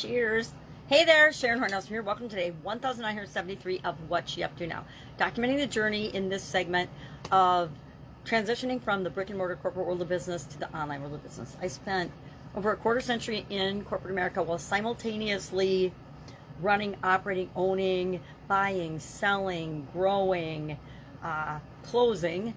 Cheers. Hey there, Sharon Horne-Ellstrom here. Welcome to day 1973 of What's She Up To Now. Documenting the journey in this segment of transitioning from the brick and mortar corporate world of business to the online world of business. I spent over a quarter century in corporate America while simultaneously running, operating, owning, buying, selling, growing, closing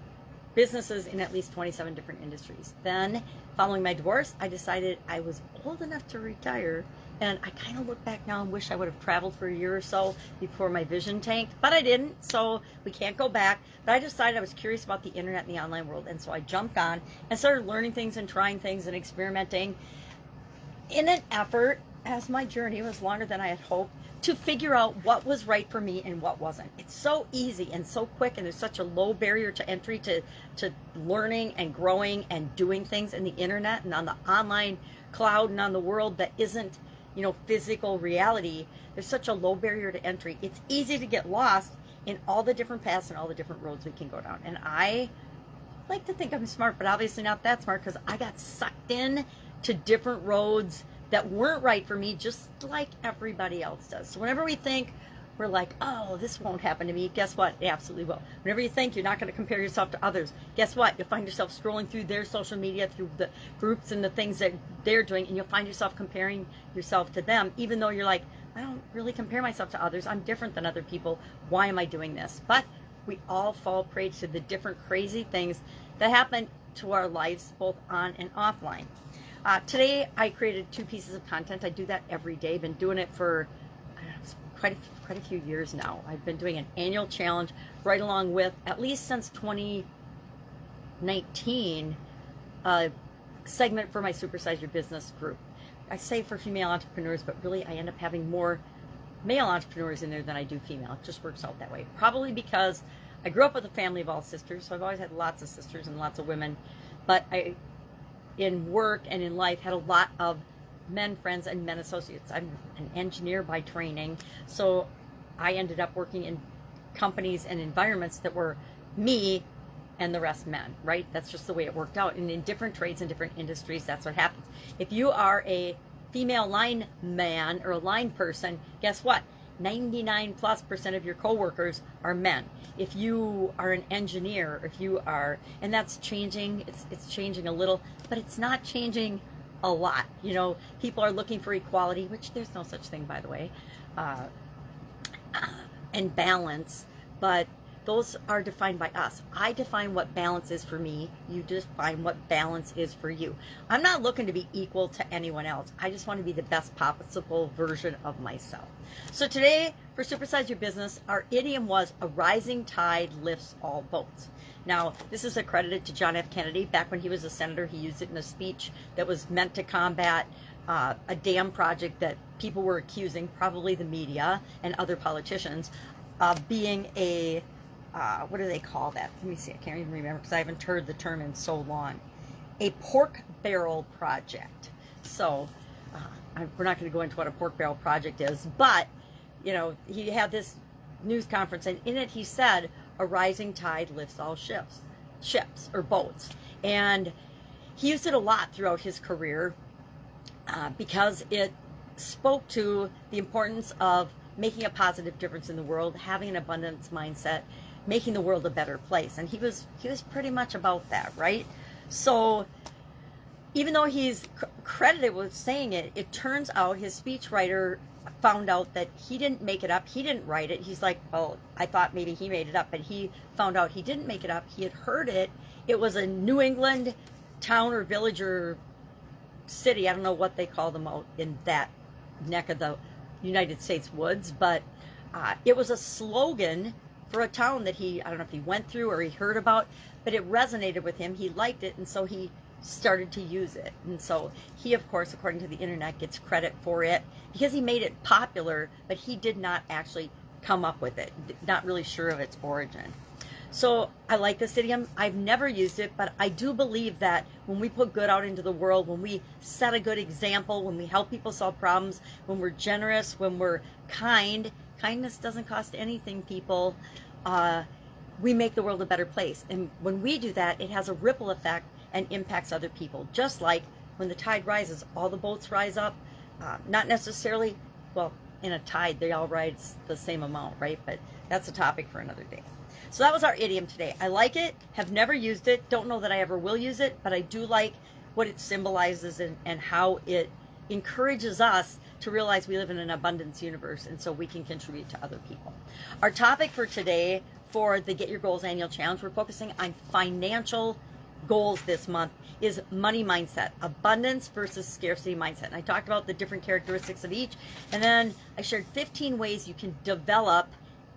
businesses in at least 27 different industries. Then, following my divorce, I decided I was old enough to retire, and I kind of look back now and wish I would have traveled for a year or so before my vision tanked, but I didn't, so we can't go back. But I decided I was curious about the internet and the online world, and so I jumped on and started learning things and trying things and experimenting in an effort, as my journey was longer than I had hoped, to figure out what was right for me and what wasn't. It's so easy and so quick, and there's such a low barrier to entry to learning and growing and doing things in the internet and on the online cloud and on the world that isn't, physical reality. There's such a low barrier to entry. It's easy to get lost in all the different paths and all the different roads we can go down. And I like to think I'm smart, but obviously not that smart, because I got sucked in to different roads that weren't right for me, just like everybody else does. So whenever we think we're like, oh, this won't happen to me, guess what? It absolutely will. Whenever you think you're not going to compare yourself to others, guess what? You'll find yourself scrolling through their social media, through the groups and the things that they're doing, and you'll find yourself comparing yourself to them, even though you're like, I don't really compare myself to others. I'm different than other people. Why am I doing this? But we all fall prey to the different crazy things that happen to our lives, both on and offline. Today, I created 2 pieces of content. I do that every day. I've been doing it for quite a few years now. I've been doing an annual challenge right along with, at least since 2019, a segment for my Supersize Your Business group. I say for female entrepreneurs, but really I end up having more male entrepreneurs in there than I do female. It just works out that way. Probably because I grew up with a family of all sisters, so I've always had lots of sisters and lots of women, but I, in work and in life, had a lot of men friends and men associates. I'm an engineer by training, so I ended up working in companies and environments that were me and the rest men, right? That's just the way it worked out. And in different trades and different industries, that's what happens. If you are a female line man or a line person, guess what? 99+% of your coworkers are men. If you are an engineer, if you are, and that's changing, it's changing a little, but it's not changing a lot. People are looking for equality, which there's no such thing, by the way, and balance, but those are defined by us. I define what balance is for me. You define what balance is for you. I'm not looking to be equal to anyone else. I just want to be the best possible version of myself. So today, for Supersize Your Business, our idiom was, a rising tide lifts all boats. Now, this is accredited to John F. Kennedy. Back when he was a senator, he used it in a speech that was meant to combat a dam project that people were accusing, probably the media and other politicians, of being a what do they call that? Let me see. I can't even remember because I haven't heard the term in so long. A pork barrel project. So we're not going to go into what a pork barrel project is, but he had this news conference, and in it he said, a rising tide lifts all ships or boats. And he used it a lot throughout his career because it spoke to the importance of making a positive difference in the world, having an abundance mindset, making the world a better place. And he was pretty much about that, right? So even though he's credited with saying it, it turns out his speechwriter found out that he didn't make it up. He didn't write it. He's like, well, I thought maybe he made it up, but he found out he didn't make it up. He had heard it. It was a New England town or village or city. I don't know what they call them out in that neck of the United States woods, but it was a slogan for a town that I don't know if he went through or he heard about, but it resonated with him. He liked it, and so he started to use it. And so he, of course, according to the internet, gets credit for it because he made it popular, but he did not actually come up with it. Not really sure of its origin. So I like this idiom. I've never used it, but I do believe that when we put good out into the world, when we set a good example, when we help people solve problems, when we're generous, when we're kind, kindness doesn't cost anything, people. We make the world a better place. And when we do that, it has a ripple effect and impacts other people. Just like when the tide rises, all the boats rise up, Not necessarily, well, in a tide, they all rise the same amount, right? But that's a topic for another day. So that was our idiom today. I like it, have never used it, don't know that I ever will use it, but I do like what it symbolizes and how it encourages us to realize we live in an abundance universe, and so we can contribute to other people. Our topic for today for the Get Your Goals Annual Challenge, we're focusing on financial goals this month, is money mindset, abundance versus scarcity mindset. And I talked about the different characteristics of each, and then I shared 15 ways you can develop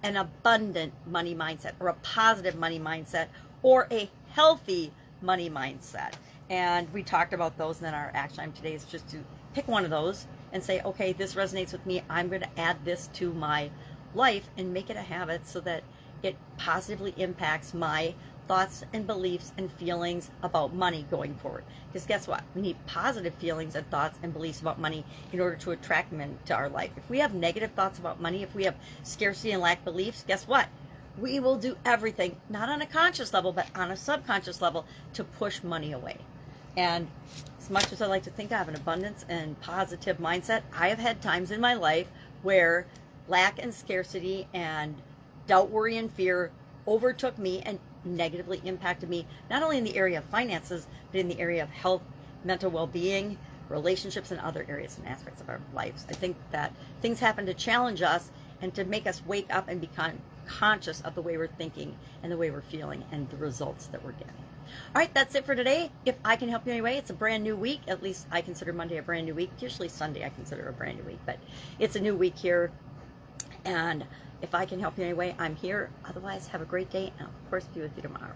an abundant money mindset, or a positive money mindset, or a healthy money mindset. And we talked about those, and then our action item today is just to pick one of those and say, okay, this resonates with me. I'm going to add this to my life and make it a habit so that it positively impacts my thoughts and beliefs and feelings about money going forward. Because guess what? We need positive feelings and thoughts and beliefs about money in order to attract them into our life. If we have negative thoughts about money, if we have scarcity and lack beliefs, guess what? We will do everything, not on a conscious level, but on a subconscious level, to push money away. And as much as I like to think I have an abundance and positive mindset, I have had times in my life where lack and scarcity and doubt, worry, and fear overtook me and negatively impacted me, not only in the area of finances, but in the area of health, mental well-being, relationships, and other areas and aspects of our lives. I think that things happen to challenge us and to make us wake up and become conscious of the way we're thinking and the way we're feeling and the results that we're getting. All right, that's it for today. If I can help you anyway, it's a brand new week. At least I consider Monday a brand new week. Usually Sunday I consider a brand new week, but it's a new week here. And if I can help you anyway, I'm here. Otherwise, have a great day, and I'll, of course, be with you tomorrow.